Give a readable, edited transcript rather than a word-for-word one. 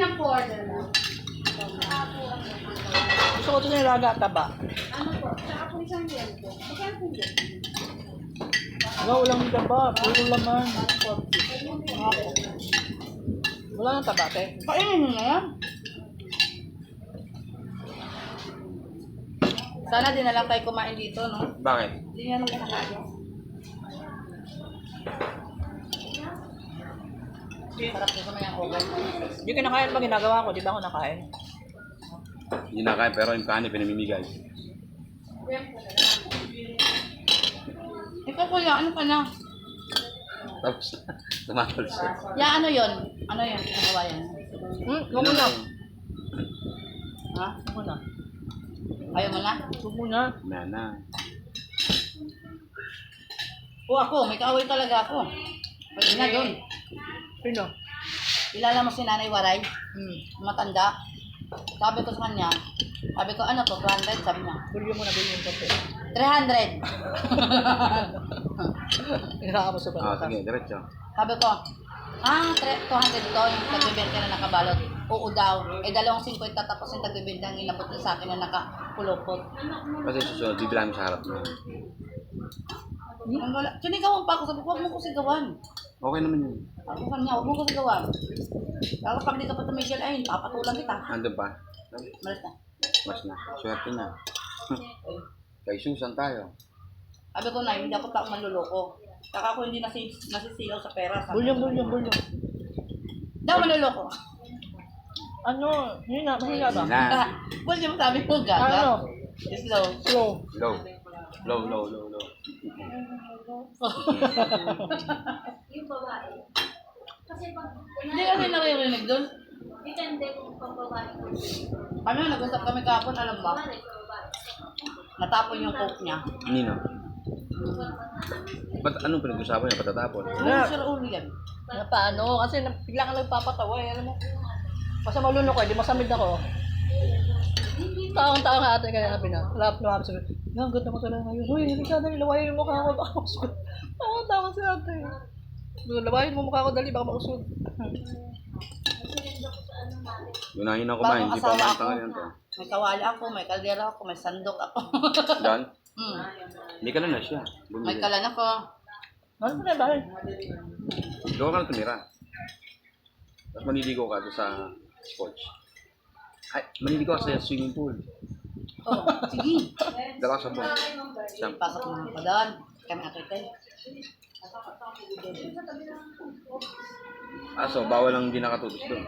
ng order mo? Gusto ko ito sa nilaga at taba. Ano po? Tsaka po isang liempo. Magkano po yun? Wala, walang taba. Puro laman. Wala nang taba, te. Kainin mo na yan. Sana din na lang tayo kumain dito, no? Bakit? Hindi nga lang kumakain. Sarap din sa may ang oven. Hindi ka nakain pa ginagawa ko. Di ba ako nakain? Hindi na kain pero yung kanin pinamimigay. Ikaw kuya, ano ka na? Tapos, tumatol siya. Ya, ano yun? Ano yun? Nagawa yan? Huwag mo na. Ha? Huwag mo na. Ayaw mo na? Huwag mo na. Na. O ako, may kaaway talaga ako. Pwede na doon. Sino? Kilala mo si Nanay Waray? Matanda. Sabi ko sa kanya, sabi ko, ano to, 200? Sabi niya, Bulyo mo na, bulyo mo. 300. Hinaka mo sa Ah, balata. sige, diretso. Sabi ko, 200 to, yung tagbibenta na nakabalot. Oo daw. Eh, 250 tapos yung tagbibenta ang inabot na sa akin na nakapulupot. Kasi susunod, bibilang mo sa harap mo. Sinigawan pa ako, sabi ko, huwag mo ko sigawan. Okay naman yun. Sabi ko kanya, huwag mo ko sigawan. Kaya pag di ka pa tumigil, ay, papatulan kita. Andun pa. Malas na. Mas na. Swerte na. Kay Susan tayo. Sabi ko na, hindi ako taong manluloko. Saka ako hindi nasisigaw sa pera. Sabi Bulyo, ko. bulyo, bulyo. Daw manluloko. Ano? Yun na, mahina ba? Na. Well, yung sabi ko, gaga. Ano? Slow. Slow. Low. Low. Yung babae. Kasi pag Hindi kasi naririnig doon. depende kung pang babae ko. Kami, nag-usap kami kahapon, alam ba? Babae sa babae. Natapon yung coke niya. Nino. Ba't anong pinag-usapan niya patatapon? Oo, sir, ulo yan. Na paano? Kasi bigla ka nagpapatawa eh. Alam mo? Basta malunok eh. Di masamid ako. Taong-taong nga ate kaya sabi na. Lap na sabi. Ang ganda mo talaga ngayon. Uy, hindi ka dali. Lawayin yung mukha ko. Baka mausod. Tawa-tawa si ate. Lawayin mo mukha ko dali. Baka mausod. Yunahin ako Bago ba? Hindi pa asawa umanta ako. ngayon to. May kawali ako, may kaldera ako, may sandok ako. John? Hmm. Hindi ka na siya. May kalan ako. Ano pa na bakit? Doon ka na tumira. Tapos maniligo ka doon sa sports. Ay, maniligo ka sa swimming pool. Oh, sige. Dala ka sa pool. Pasok mo pa doon. Kami akitay. Aso, bawal ang hindi nakatutos doon.